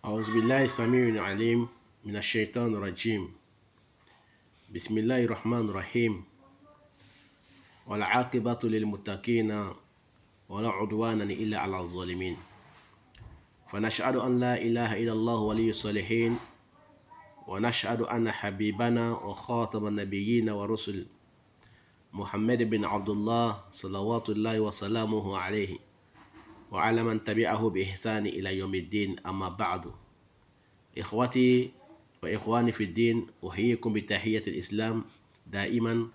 أعوذ بالله السميع العليم من الشيطان الرجيم. بسم الله الرحمن الرحيم. والعاقبة للمتقين ولا عدوان إلا على الظالمين. فنشهد أن لا إله إلا الله ولي الصالحين، ونشهد أن حبيبنا وخاتم النبيين ورسل محمد بن عبد الله صلوات الله وسلامه عليه وعلى من تبعه بإحسان إلى يوم الدين. أما بعد، إخوتي وإخواني في الدين، أحييكم بتحية الإسلام دائما،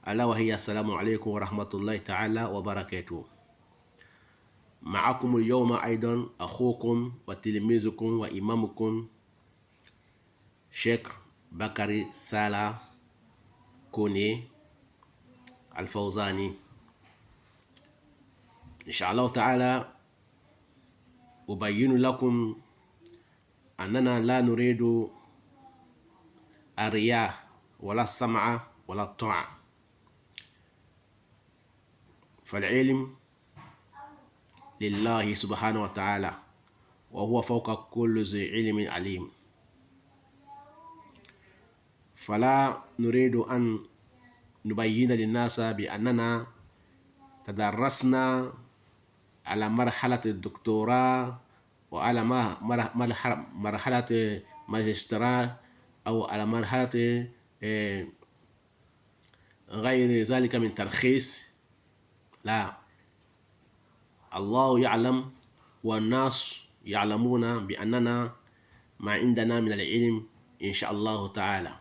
ألا وهي السلام عليكم ورحمة الله تعالى وبركاته. معكم اليوم أيضا أخوكم وتلميذكم وإمامكم شيخ بكري سالة كوني الفوزاني. إن شاء الله تعالى أبين لكم أننا لا نريد الرياء ولا السمع ولا الطاعة، فالعلم لله سبحانه وتعالى، وهو فوق كل ذي علم عليم. فلا نريد أن نبين للناس بأننا تدرسنا على مرحلة الدكتوراه وعلى مرحلة ماجستير أو على مرحلة غير ذلك من ترخيص. لا، الله يعلم والناس يعلمون بأننا ما عندنا من العلم إن شاء الله تعالى.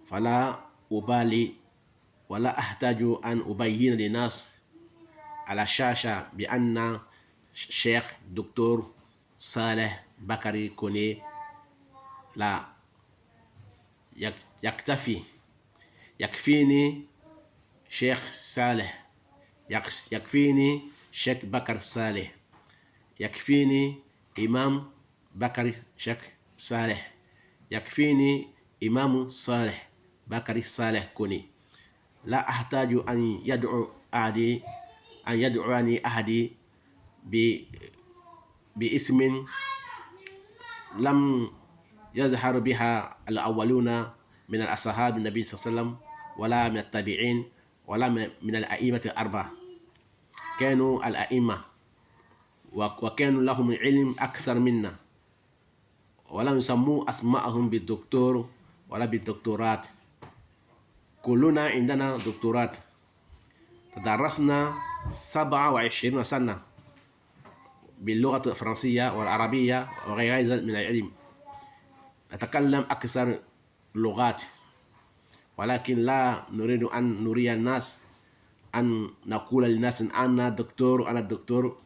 فلا أبالي ولا أحتاج أن أبين للناس على الشاشة بأن شيخ دكتور صالح بكري كوني. لا، يكفيني شيخ صالح، يكفيني شيخ بكر صالح، يكفيني إمام بكري شيخ صالح، يكفيني إمام صالح بكري صالح كوني. لا أحتاج أن يدعوني أحد باسم لم يظهر بها الأولون من الأصحاب النبي صلى الله عليه وسلم ولا من التابعين ولا من الأئمة الأربعة. كانوا الأئمة وكانوا لهم علم أكثر منا، ولم يسموا أسماءهم بالدكتور ولا بالدكتورات. كلنا عندنا دكتورات، تدرسنا 27 سنة باللغة الفرنسية والعربية وغيرها من العلم، نتكلم أكثر اللغات، ولكن لا نريد أن نري الناس أن نقول للناس أنا دكتور أنا دكتور.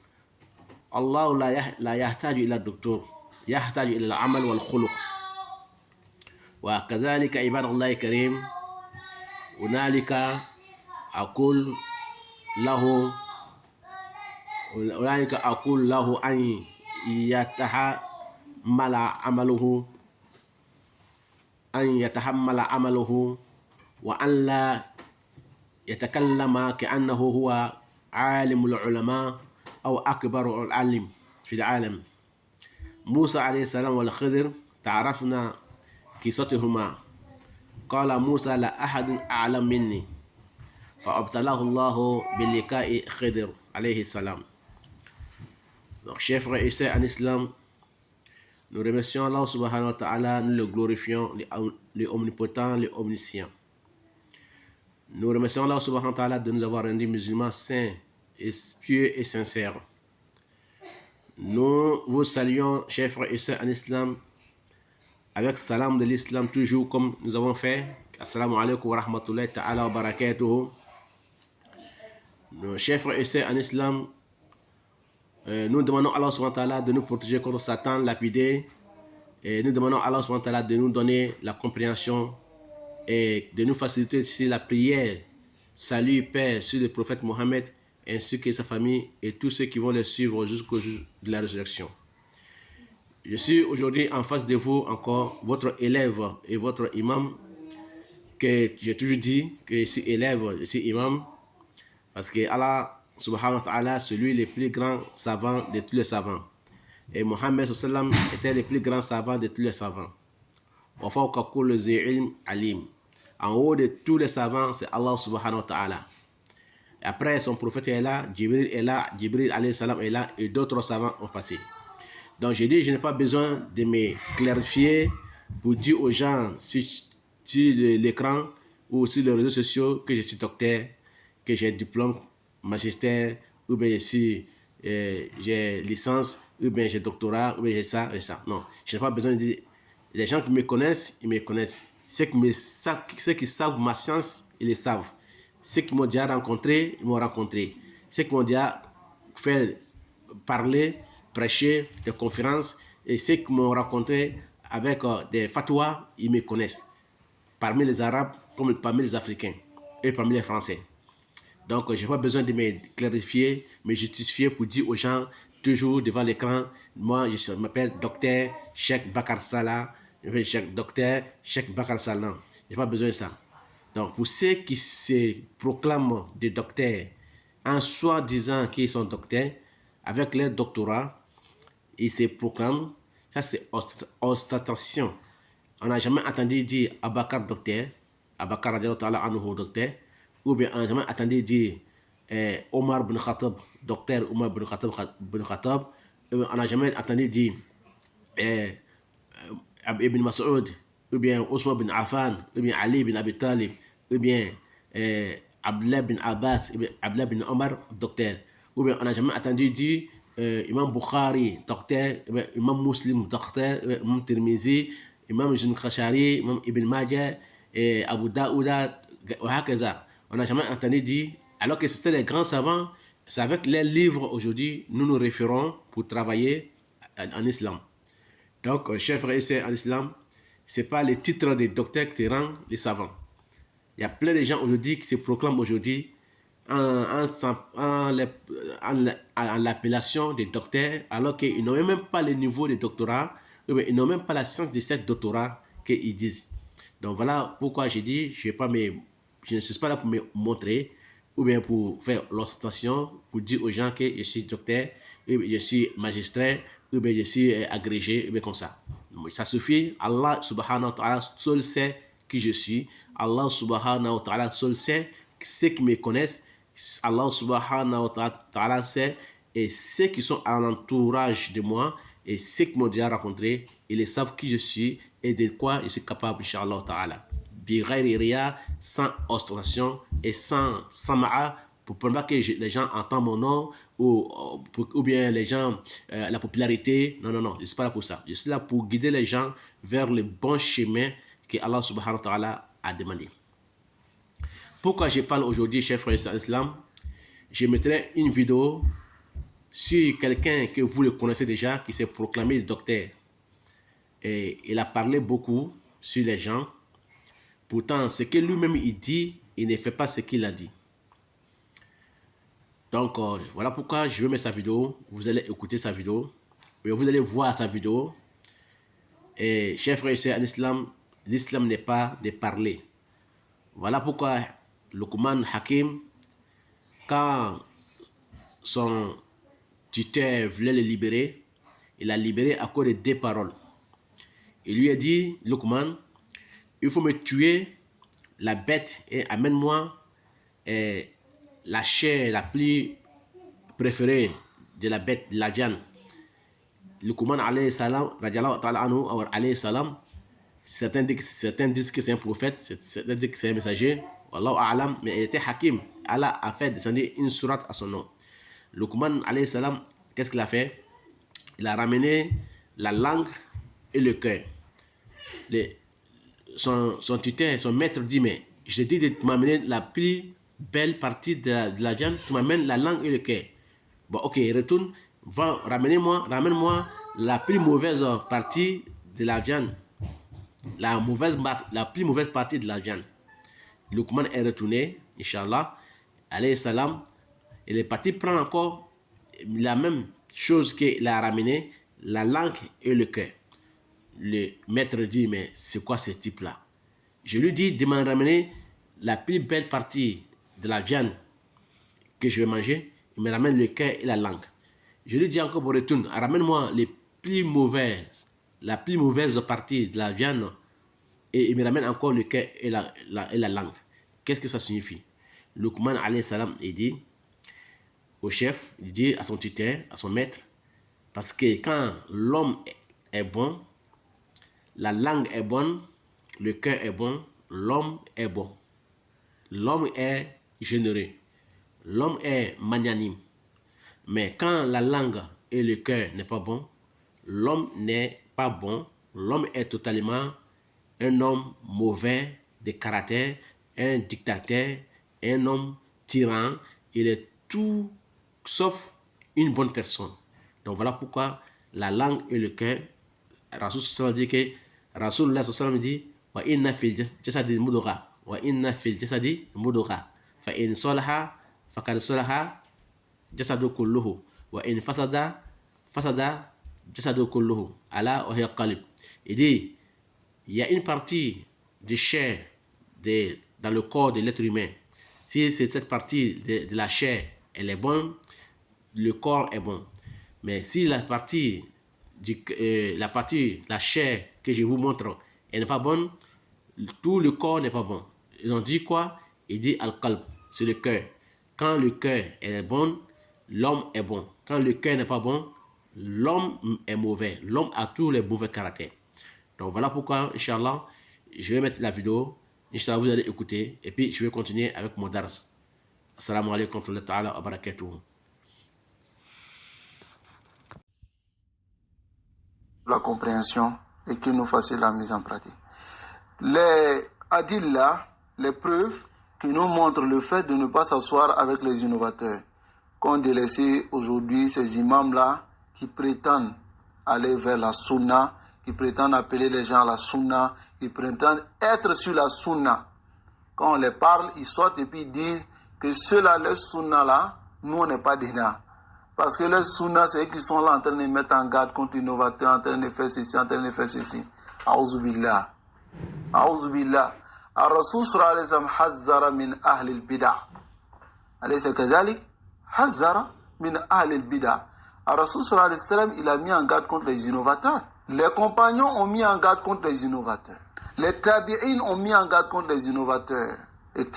الله لا يحتاج إلى الدكتور، يحتاج إلى العمل والخلق. وكذلك عباد الله الكريم، هنالك أقول له أن يتحمل عمله وأن لا يتكلم كأنه هو عالم العلماء أو أكبر العالم في العالم. موسى عليه السلام والخضر تعرفنا قصتهما. قال موسى لا أحد أعلم مني، فابتلاه الله بلقاء خضر عليه السلام. Donc, chers frères et sœurs en islam, nous remercions Allah subhanahu wa ta'ala, nous le glorifions, le omnipotent, le omniscient. Nous remercions Allah subhanahu wa ta'ala de nous avoir rendus musulmans saints, pieux et sincères. Nous vous saluons, chers frères et sœurs en islam, avec salam de l'islam, toujours comme nous avons fait. Assalamu alaikum wa rahmatullahi ta'ala wa barakatuhu. Nos chers frères et sœurs en islam, nous demandons à Allah subhanahu wa ta'ala de nous protéger contre Satan lapidé, et nous demandons à Allah subhanahu wa ta'ala de nous donner la compréhension et de nous faciliter la prière, salut, paix sur le prophète Mohammed ainsi que sa famille et tous ceux qui vont le suivre jusqu'au jour de la résurrection. Je suis aujourd'hui en face de vous encore, votre élève et votre imam, que j'ai toujours dit que je suis élève, je suis imam, parce que Allah subhanahu wa ta'ala, c'est lui le plus grand savant de tous les savants. Et Mohammed sallam était le plus grand savant de tous les savants. En haut de tous les savants, c'est Allah subhanahu wa ta'ala. Après, son prophète est là, Jibril alayhi salam est là, et d'autres savants ont passé. Donc j'ai dit, je n'ai pas besoin de me clarifier pour dire aux gens sur l'écran ou sur les réseaux sociaux que je suis docteur, que j'ai diplôme magistère, ou bien j'ai licence, ou bien j'ai doctorat, ou bien j'ai ça, et ça. Non, je n'ai pas besoin de dire. Les gens qui me connaissent, ils me connaissent. Ceux qui savent ma science, ils le savent. Ceux qui m'ont déjà rencontré, ils m'ont rencontré. Ceux qui m'ont déjà fait parler, prêcher, des conférences, et ceux qui m'ont rencontré avec des fatwas, ils me connaissent. Parmi les Arabes, comme parmi les Africains, et parmi les Français. Donc, je n'ai pas besoin de me clarifier, me justifier pour dire aux gens, toujours devant l'écran, moi, je m'appelle docteur Cheikh Bakar Salah, je m'appelle docteur Cheikh Bakar Salah. Je n'ai pas besoin de ça. Donc, pour ceux qui se proclament des docteurs, en soi disant qu'ils sont docteurs, avec leur doctorat, ils se proclament, ça c'est ostentation. On n'a jamais entendu dire Abakar docteur, Abakar radiallahu ta'ala anhu docteur, ou bien on n'a jamais entendu dire Omar bin Khattab, docteur Omar bin Khattab, on n'a jamais entendu dire Ibn Mas'ud, ou bien Ousmane bin Affan, ou bien Ali bin Abi Talib, ou bien Abdullah bin Abbas, Abdullah bin Omar, docteur. Ou bien on n'a jamais entendu dire Imam Bukhari, docteur, Imam Muslim, docteur, Imam Tirmizi, Imam Ibn Khashari, Imam Ibn Majah, Abu Daouda, on n'a jamais entendu dire, alors que c'était les grands savants, c'est avec les livres aujourd'hui, nous nous référons pour travailler en islam. Donc, chers frères et sœurs en islam, ce n'est pas le titre des docteurs qui rend les savants. Il y a plein de gens aujourd'hui qui se proclament aujourd'hui en l'appellation des docteurs, alors qu'ils n'ont même pas le niveau de doctorat, ils n'ont même pas la science de cette doctorat qu'ils disent. Donc voilà pourquoi j'ai dit, je ne suis pas là pour me montrer, ou bien pour faire l'ostentation, pour dire aux gens que je suis docteur, je suis magistrat, ou bien je suis agrégé, ou bien comme ça. Ça suffit. Allah subhanahu wa ta'ala seul sait qui je suis. Allah subhanahu wa ta'ala seul sait ceux qui me connaissent. Allah subhanahu wa ta'ala sait, et ceux qui sont à l'entourage de moi, et ceux qui m'ont déjà rencontré, ils savent qui je suis et de quoi je suis capable, inshallah ta'ala. Sans ostentation et sans sama'a, pour pas que les gens entendent mon nom ou bien les gens, la popularité. Non, non, non, je ne suis pas là pour ça. Je suis là pour guider les gens vers le bon chemin que Allah subhanahu wa ta'ala a demandé. Pourquoi je parle aujourd'hui, chers frères et islam? Je mettrai une vidéo sur quelqu'un que vous le connaissez déjà, qui s'est proclamé docteur. Et il a parlé beaucoup sur les gens. Pourtant, ce que lui-même il dit, il ne fait pas ce qu'il a dit. Donc, voilà pourquoi je vais mettre sa vidéo. Vous allez écouter sa vidéo. Et vous allez voir sa vidéo. Et chers frères et sœurs en islam, l'islam n'est pas de parler. Voilà pourquoi Luqman Hakim, quand son tuteur voulait le libérer, il l'a libéré à cause de 2 paroles. Il lui a dit, Luqman, il faut me tuer la bête et amène-moi la chair la plus préférée de la bête, de la viande. Luqman alayhi salam, radiallahu ta'ala anhu, alayhi salam, certains disent que c'est un prophète, certains disent que c'est un messager, wallahu a'lam, mais il était hakim. Allah a fait descendre une sourate à son nom. Luqman alayhi salam, qu'est-ce qu'il a fait? Il a ramené la langue et le cœur. Son tuteur, son maître dit, mais je te dis de m'amener la plus belle partie de la viande, tu m'amènes la langue et le cœur. Bon, ok, retourne, ramène-moi la plus mauvaise partie de la viande. La plus mauvaise partie de la viande. Luqman est retourné, Inch'Allah, alayhi salam, il est parti prendre encore la même chose qu'il a ramené, la langue et le cœur. Le maître dit, mais c'est quoi ce type-là? Je lui dis de m'en ramener la plus belle partie de la viande que je vais manger. Il me ramène le cœur et la langue. Je lui dis encore pour retourner, ramène-moi plus mauvaise partie de la viande et il me ramène encore le cœur et la langue. Qu'est-ce que ça signifie? Luqman alayhi salam, il dit au chef, il dit à son tuteur, à son maître, parce que quand l'homme est bon, la langue est bonne, le cœur est bon, l'homme est bon. L'homme est généreux, l'homme est magnanime. Mais quand la langue et le cœur n'est pas bon, l'homme n'est pas bon, l'homme est totalement un homme mauvais de caractère, un dictateur, un homme tyran, il est tout sauf une bonne personne. Donc voilà pourquoi la langue et le cœur, Rasul dit que Rasulullah dit wa inna fil jasadi mudghah wa inna fil jasadi mudghah fa in salaha faqad salaha jasadu kulluhu wa in fasada jasadu kulluhu ala wa hiya qalb. Il dit il y a une partie de chair dans le corps de l'être humain. Si cette partie de la chair elle est bonne, le corps est bon. Mais si la partie la chair que je vous montre elle n'est pas bonne, tout le corps n'est pas bon. Ils ont dit quoi? Il dit al-qalb, c'est le cœur. Quand le cœur est bon, l'homme est bon. Quand le cœur n'est pas bon, l'homme est mauvais. L'homme a tous les mauvais caractères. Donc voilà pourquoi, Inch'Allah, je vais mettre la vidéo. Inch'Allah, vous allez écouter. Et puis, je vais continuer avec mon dars. Assalamu alaikum wa rahmatullahi wa barakatuh. La compréhension et qu'il nous fasse la mise en pratique. Les adillas, les preuves qui nous montrent le fait de ne pas s'asseoir avec les innovateurs, qu'ont délaissé aujourd'hui ces imams-là qui prétendent aller vers la sunna, qui prétendent appeler les gens à la sunna, qui prétendent être sur la sunna. Quand on les parle, ils sortent et puis ils disent que ceux-là, les sunna-là, nous on n'est pas dedans. Parce que les sunna, c'est eux qui sont là en train de mettre en garde contre l'innovateur, en train de faire ceci, en train de faire ceci. A'udhu billah. A'udhu billah. Ar-Rasul sallallahu alayhi wa sallam hazzara min ahli al-bid'ah. Alaysa kadhalik? Hazzara min ahli al-bid'ah. Ar-Rasul sallallahu alayhi wa sallam, il a mis en garde contre les innovateurs. Les compagnons ont mis en garde contre les innovateurs. Les tabi'in ont mis en garde contre les innovateurs. Et